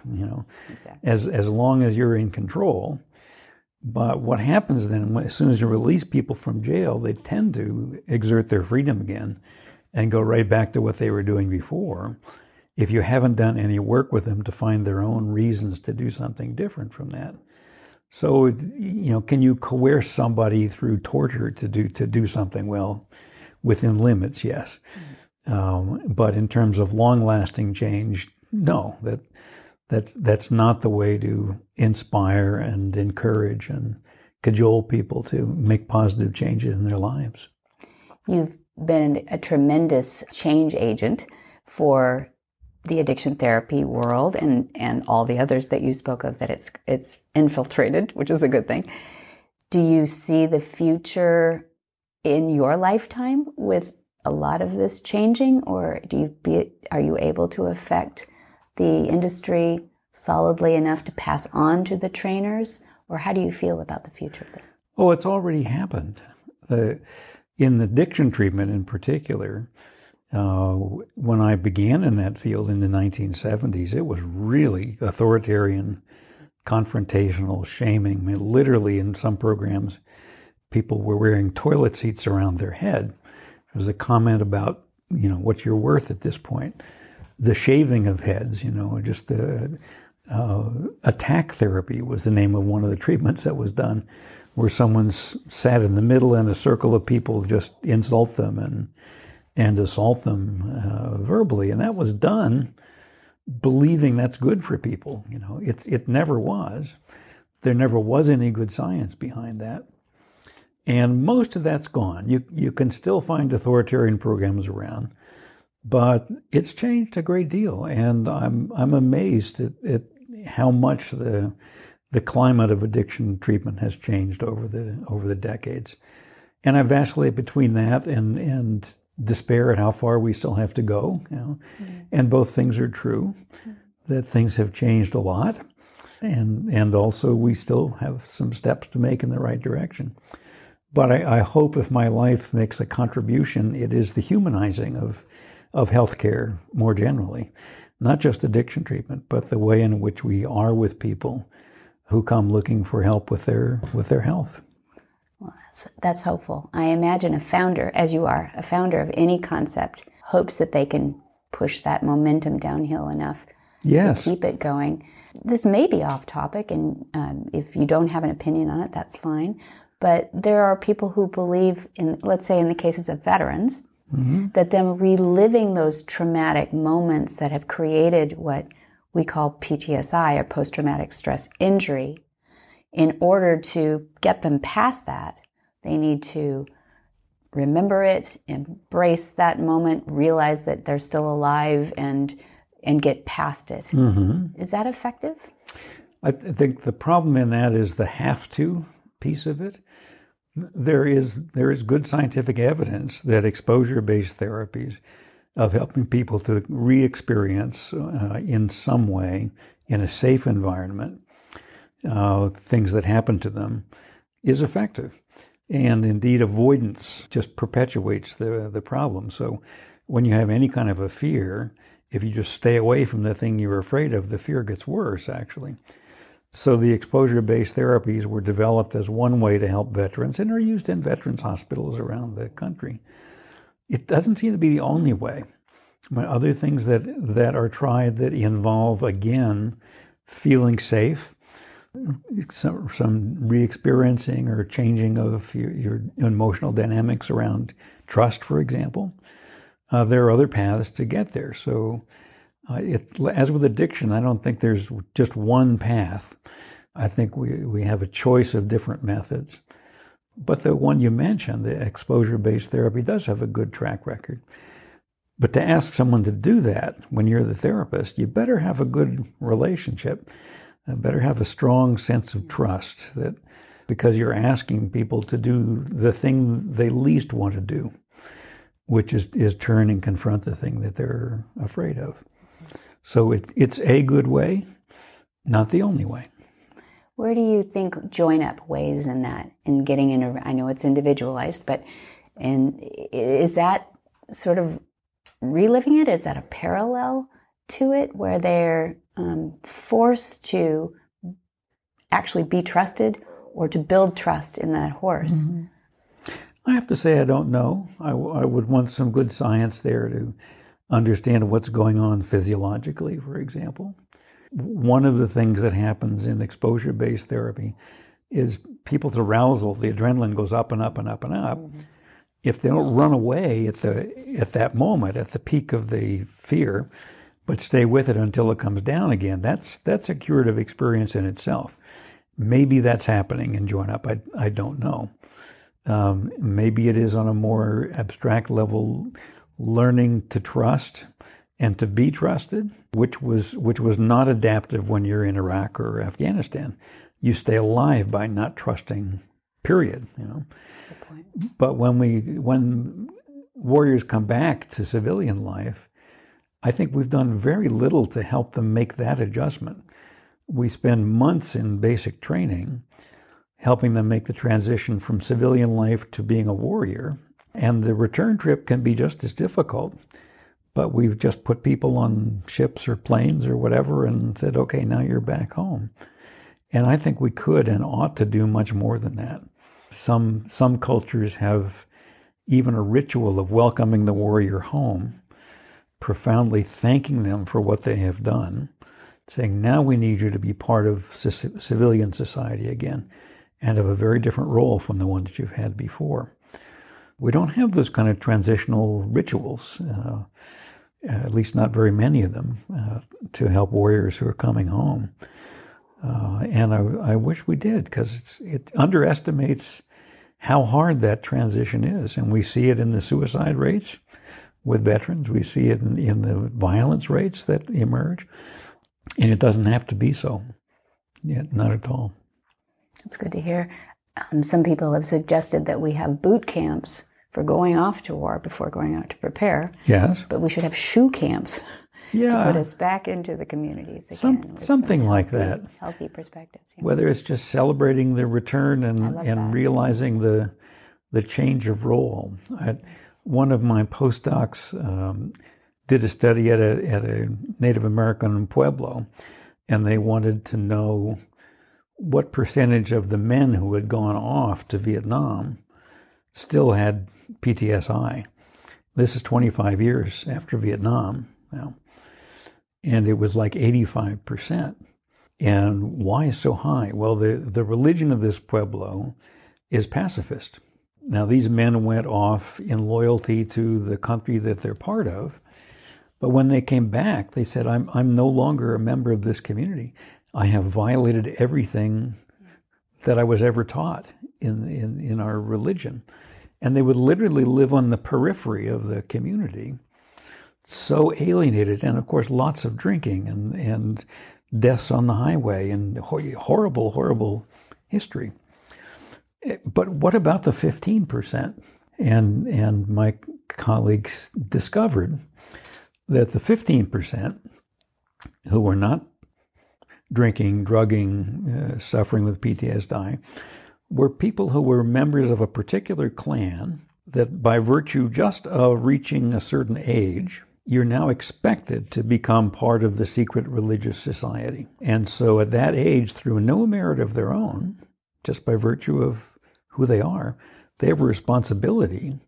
exactly. as long as you're in control. But what happens then, as soon as you release people from jail, they tend to exert their freedom again and go right back to what they were doing before, if you haven't done any work with them to find their own reasons to do something different from that. So, can you coerce somebody through torture to do something? Well, within limits, yes. But in terms of long-lasting change, no. That's not the way to inspire and encourage and cajole people to make positive changes in their lives. You've been a tremendous change agent for the addiction therapy world and all the others that you spoke of, that it's infiltrated, which is a good thing. Do you see the future in your lifetime with a lot of this changing, or are you able to affect the industry solidly enough to pass on to the trainers, or how do you feel about the future of this? Oh, it's already happened. In addiction treatment in particular, when I began in that field in the 1970s, it was really authoritarian, confrontational, shaming. I mean, literally in some programs, people were wearing toilet seats around their head. There was a comment about, what you're worth at this point. The shaving of heads, just the attack therapy was the name of one of the treatments that was done, where someone sat in the middle and a circle of people just insult them and assault them verbally. And that was done believing that's good for people. It never was. There never was any good science behind that. And most of that's gone. You can still find authoritarian programs around, but it's changed a great deal. And I'm amazed at how much the climate of addiction treatment has changed over the decades. And I vacillate between that and despair at how far we still have to go. And both things are true, that things have changed a lot, and also we still have some steps to make in the right direction. But I hope if my life makes a contribution, it is the humanizing of healthcare more generally, not just addiction treatment, but the way in which we are with people who come looking for help with their health. Well, that's hopeful. I imagine a founder, as you are, a founder of any concept, hopes that they can push that momentum downhill enough to keep it going. This may be off topic, and if you don't have an opinion on it, that's fine. But there are people who believe in, let's say in the cases of veterans, that them reliving those traumatic moments that have created what we call PTSI, or post-traumatic stress injury, in order to get them past that, they need to remember it, embrace that moment, realize that they're still alive, and get past it. Is that effective? I think the problem in that is the have to piece of it. There is good scientific evidence that exposure-based therapies of helping people to re-experience in some way, in a safe environment, things that happen to them is effective. And indeed, avoidance just perpetuates the problem. So when you have any kind of a fear, if you just stay away from the thing you're afraid of, the fear gets worse, actually. So the exposure-based therapies were developed as one way to help veterans and are used in veterans hospitals around the country. It doesn't seem to be the only way. But other things that are tried that involve, again, feeling safe, some re-experiencing or changing of your emotional dynamics around trust, for example. There are other paths to get there. So as with addiction, I don't think there's just one path. I think we have a choice of different methods. But the one you mentioned, the exposure-based therapy, does have a good track record. But to ask someone to do that when you're the therapist, you better have a good relationship. Better have a strong sense of trust, that because you're asking people to do the thing they least want to do, which is turn and confront the thing that they're afraid of. So it's a good way, not the only way. Where do you think Join Up weighs in that, in getting in I know it's individualized, but is that sort of reliving it? Is that a parallel to it, where they're forced to actually be trusted or to build trust in that horse? Mm-hmm. I have to say I don't know. I would want some good science there to understand what's going on physiologically, for example. One of the things that happens in exposure-based therapy is people's arousal, the adrenaline goes up and up and up and up. Mm-hmm. If they don't run away at that moment, at the peak of the fear, but stay with it until it comes down again, that's a curative experience in itself. Maybe that's happening in Join Up. I don't know. Maybe it is on a more abstract level, learning to trust and to be trusted, which was not adaptive when you're in Iraq or Afghanistan. You stay alive by not trusting, period. Good point. But when warriors come back to civilian life, I think we've done very little to help them make that adjustment. We spend months in basic training helping them make the transition from civilian life to being a warrior. And the return trip can be just as difficult. But we've just put people on ships or planes or whatever and said, okay, now you're back home. And I think we could and ought to do much more than that. Some cultures have even a ritual of welcoming the warrior home, profoundly thanking them for what they have done, saying, now we need you to be part of civilian society again and have a very different role from the one that you've had before. We don't have those kind of transitional rituals, at least not very many of them, to help warriors who are coming home. And I wish we did, because it underestimates how hard that transition is. And we see it in the suicide rates with veterans. We see it in the violence rates that emerge. And it doesn't have to be so. Yeah, not at all. That's good to hear. Some people have suggested that we have boot camps for going off to war before going out to prepare. Yes. But we should have shoe camps to put us back into the communities again. Something like that. Healthy perspectives. Yeah. Whether it's just celebrating the return and realizing the change of role. One of my postdocs did a study at a Native American pueblo, and they wanted to know what percentage of the men who had gone off to Vietnam still had PTSI. This is 25 years after Vietnam now. And it was like 85%. And why so high? Well, the religion of this pueblo is pacifist. Now, these men went off in loyalty to the country that they're part of. But when they came back, they said, I'm no longer a member of this community. I have violated everything that I was ever taught in our religion. And they would literally live on the periphery of the community, so alienated, and of course lots of drinking and deaths on the highway and horrible, horrible history. But what about the 15%? And my colleagues discovered that the 15% who were not drinking, drugging, suffering with PTSD, were people who were members of a particular clan that by virtue just of reaching a certain age, you're now expected to become part of the secret religious society. And so at that age, through no merit of their own, just by virtue of who they are, they have a responsibility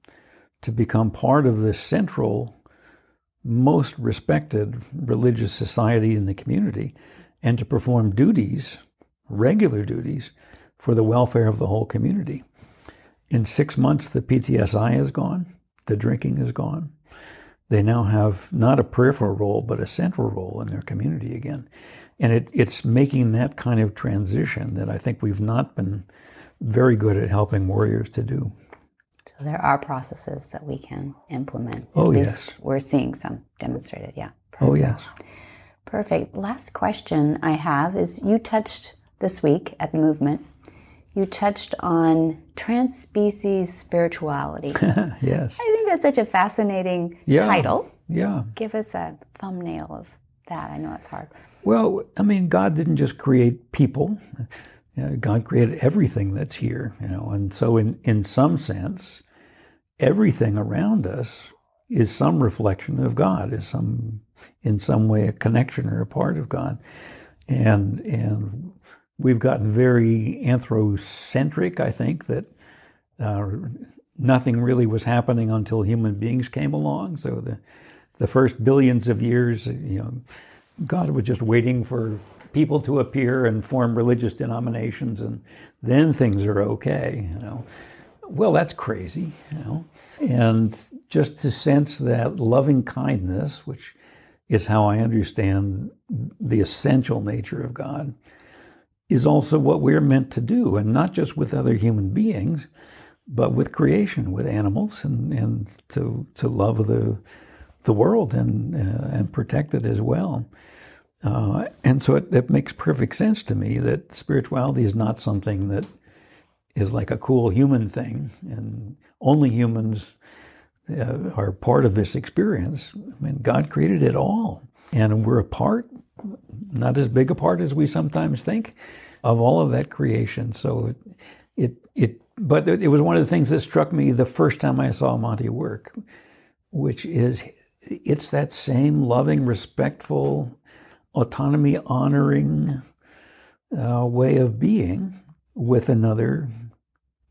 to become part of the central, most respected religious society in the community and to perform duties, regular duties, for the welfare of the whole community. In 6 months, the PTSI is gone. The drinking is gone. They now have not a peripheral role, but a central role in their community again. And it's making that kind of transition that I think we've not been very good at helping warriors to do. So there are processes that we can implement. Oh, At yes. least we're seeing some demonstrated, yeah. Oh, yes. Perfect. Last question I have is, you touched this week at the movement, you touched on transspecies spirituality. Yes. I think that's such a fascinating title. Yeah. Give us a thumbnail of that. I know it's hard. Well, I mean, God didn't just create people. God created everything that's here, and so in some sense, everything around us is some reflection of God, is in some way a connection or a part of God. And we've gotten very anthrocentric, I think, that nothing really was happening until human beings came along. So the first billions of years, God was just waiting for people to appear and form religious denominations, and then things are okay, Well, that's crazy, And just to sense that loving kindness, which is how I understand the essential nature of God, is also what we're meant to do, and not just with other human beings, but with creation, with animals, and to love the world and protect it as well. And so it makes perfect sense to me that spirituality is not something that is like a cool human thing, and only humans are part of this experience. I mean, God created it all, and we're a part, not as big a part as we sometimes think, of all of that creation. So but it was one of the things that struck me the first time I saw Monty work, which is it's that same loving, respectful, autonomy honoring way of being with another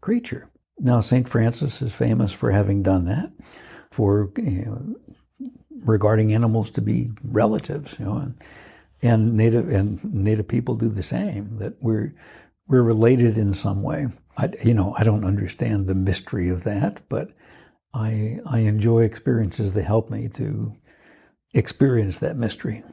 creature. Now, St. Francis is famous for having done that, for regarding animals to be relatives, and native people do the same. That we're related in some way. I don't understand the mystery of that, but I enjoy experiences that help me to experience that mystery.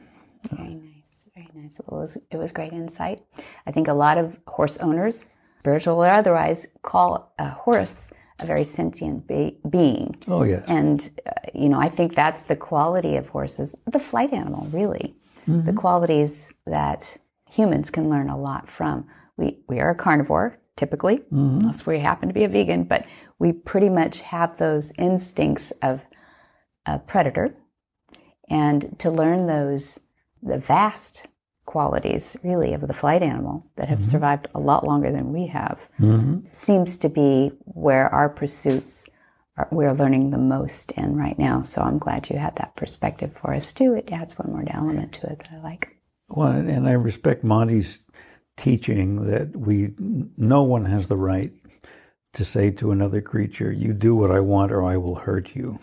Very nice, very nice. Well, it was great insight. I think a lot of horse owners, spiritual or otherwise, call a horse a very sentient being. Oh, yeah. And, I think that's the quality of horses, the flight animal, really. Mm-hmm. The qualities that humans can learn a lot from. We are a carnivore, typically, unless we happen to be a vegan, but we pretty much have those instincts of a predator. And to learn the vast qualities, really, of the flight animal that have survived a lot longer than we have, seems to be where our pursuits we're learning the most in right now. So I'm glad you had that perspective for us, too. It adds one more element to it that I like. Well, and I respect Monty's teaching that no one has the right to say to another creature, you do what I want or I will hurt you.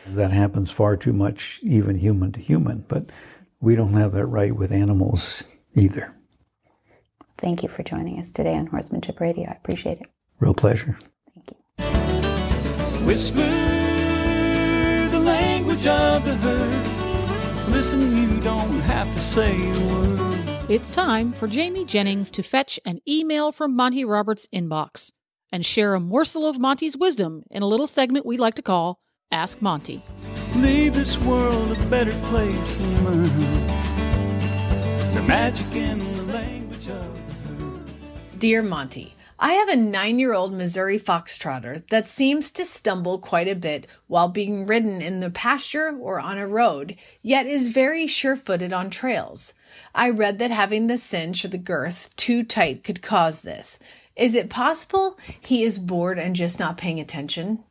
That happens far too much, even human to human, but we don't have that right with animals either. Thank you for joining us today on Horsemanship Radio. I appreciate it. Real pleasure. Thank you. Whisper the language of the herd. Listen, you don't have to say a word. It's time for Jamie Jennings to fetch an email from Monty Roberts' inbox and share a morsel of Monty's wisdom in a little segment we like to call Ask Monty. Leave this world a better place than mine. The magic in the language of the herd. Dear Monty, I have a 9-year-old Missouri Foxtrotter that seems to stumble quite a bit while being ridden in the pasture or on a road, yet is very sure-footed on trails. I read that having the cinch or the girth too tight could cause this. Is it possible he is bored and just not paying attention?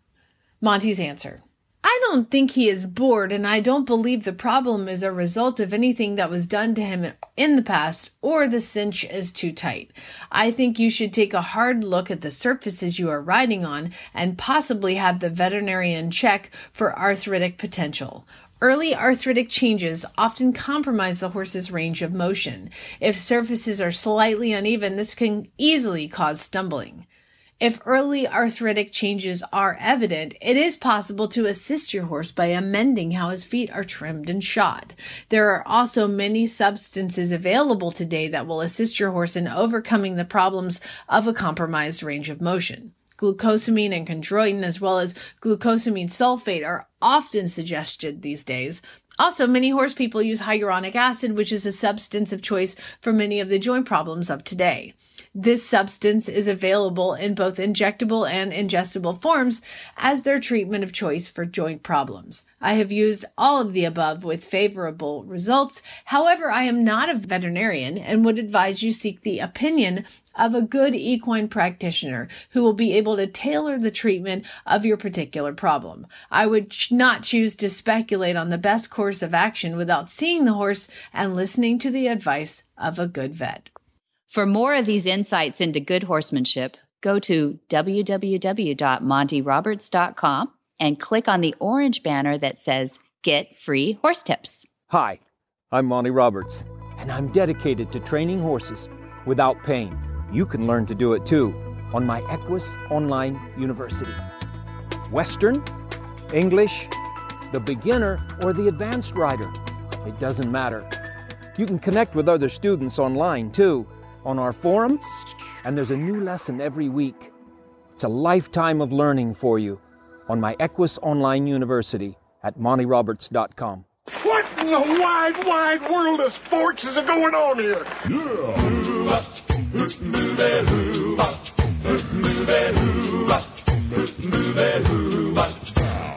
Monty's answer. I don't think he is bored, and I don't believe the problem is a result of anything that was done to him in the past or the cinch is too tight. I think you should take a hard look at the surfaces you are riding on and possibly have the veterinarian check for arthritic potential. Early arthritic changes often compromise the horse's range of motion. If surfaces are slightly uneven, this can easily cause stumbling. If early arthritic changes are evident, it is possible to assist your horse by amending how his feet are trimmed and shod. There are also many substances available today that will assist your horse in overcoming the problems of a compromised range of motion. Glucosamine and chondroitin, as well as glucosamine sulfate, are often suggested these days. Also, many horse people use hyaluronic acid, which is a substance of choice for many of the joint problems of today. This substance is available in both injectable and ingestible forms as their treatment of choice for joint problems. I have used all of the above with favorable results. However, I am not a veterinarian and would advise you seek the opinion of a good equine practitioner who will be able to tailor the treatment of your particular problem. I would not choose to speculate on the best course of action without seeing the horse and listening to the advice of a good vet. For more of these insights into good horsemanship, go to www.montyroberts.com and click on the orange banner that says Get Free Horse Tips. Hi, I'm Monty Roberts, and I'm dedicated to training horses without pain. You can learn to do it too on my Equus Online University. Western, English, the beginner, or the advanced rider, it doesn't matter. You can connect with other students online too, on our forum, and there's a new lesson every week. It's a lifetime of learning for you on my Equus Online University at montyroberts.com. What in the wide, wide world of sports is going on here?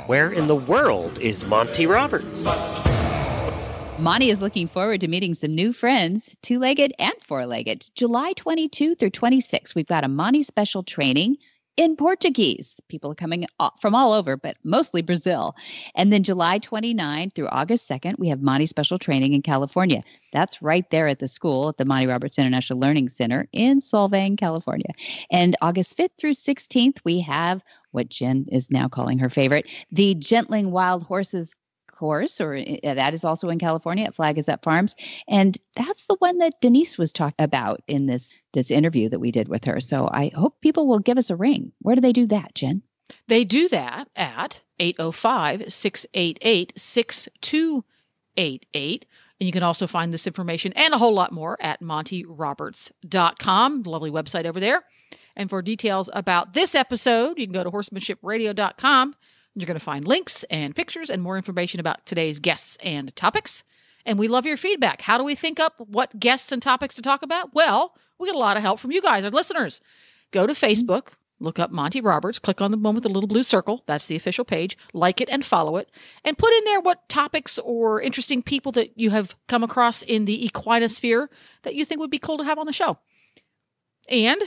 Where in the world is Monty Roberts? Monty is looking forward to meeting some new friends, two-legged and four-legged. July 22 through 26, we've got a Monty special training in Portuguese. People are coming from all over, but mostly Brazil. And then July 29 through August 2nd, we have Monty special training in California. That's right there at the school at the Monty Roberts International Learning Center in Solvang, California. And August 5th through 16th, we have what Jen is now calling her favorite, the Gentling Wild Horses course, or that is also in California at Flag Is Up Farms. And that's the one that Denise was talking about in this interview that we did with her. So I hope people will give us a ring. Where do they do that, Jen? They do that at 805-688-6288. And you can also find this information and a whole lot more at montyroberts.com. Lovely website over there. And for details about this episode, you can go to horsemanshipradio.com. You're going to find links and pictures and more information about today's guests and topics. And we love your feedback. How do we think up what guests and topics to talk about? Well, we get a lot of help from you guys, our listeners. Go to Facebook, look up Monty Roberts, click on the one with the little blue circle. That's the official page. Like it and follow it. And put in there what topics or interesting people that you have come across in the equinosphere that you think would be cool to have on the show. And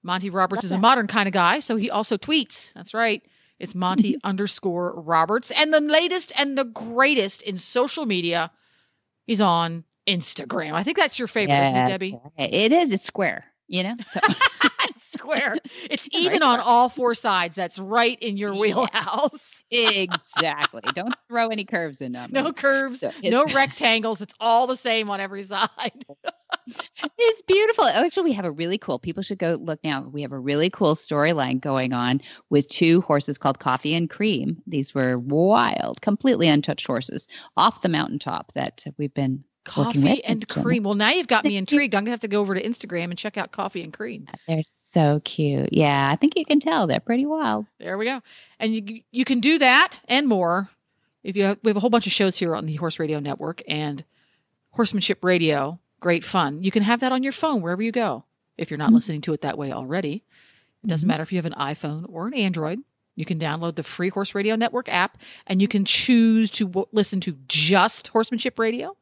Monty Roberts is a modern kind of guy, so he also tweets. That's right. It's Monty _Roberts. And the latest and the greatest in social media is on Instagram. I think that's your favorite, isn't it, Debbie? It is. It's square, you know? So. It's square. It's even on all four sides. That's right in your wheelhouse. Exactly. Don't throw any curves in them. No curves, so no rectangles. It's all the same on every side. It's beautiful. Actually, we have a really cool, people should go look now. We have a really cool storyline going on with two horses called Coffee and Cream. These were wild, completely untouched horses off the mountaintop that we've been Coffee and Cream. Well, now you've got me intrigued. I'm going to have to go over to Instagram and check out Coffee and Cream. They're so cute. Yeah, I think you can tell. They're pretty wild. There we go. And you can do that and more. We have a whole bunch of shows here on the Horse Radio Network and Horsemanship Radio. Great fun. You can have that on your phone wherever you go. if you're not listening to it that way already. It doesn't matter if you have an iPhone or an Android. You can download the free Horse Radio Network app, and you can choose to listen to just Horsemanship Radio.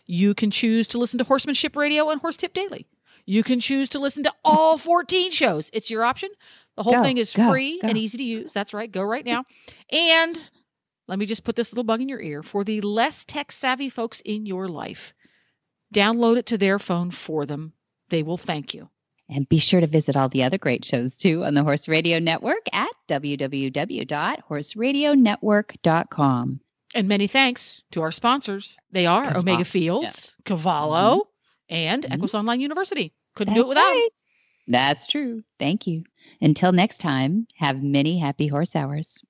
You can choose to listen to Horsemanship Radio and Horse Tip Daily. You can choose to listen to all 14 shows. It's your option. The whole thing is free and easy to use. That's right. Go right now. And let me just put this little bug in your ear. For the less tech-savvy folks in your life, download it to their phone for them. They will thank you. And be sure to visit all the other great shows, too, on the Horse Radio Network at www.horseradionetwork.com. And many thanks to our sponsors. They are Omega Fields, Cavallo, and Equus Online University. Couldn't do it without them. That's true. Thank you. Until next time, have many happy horse hours.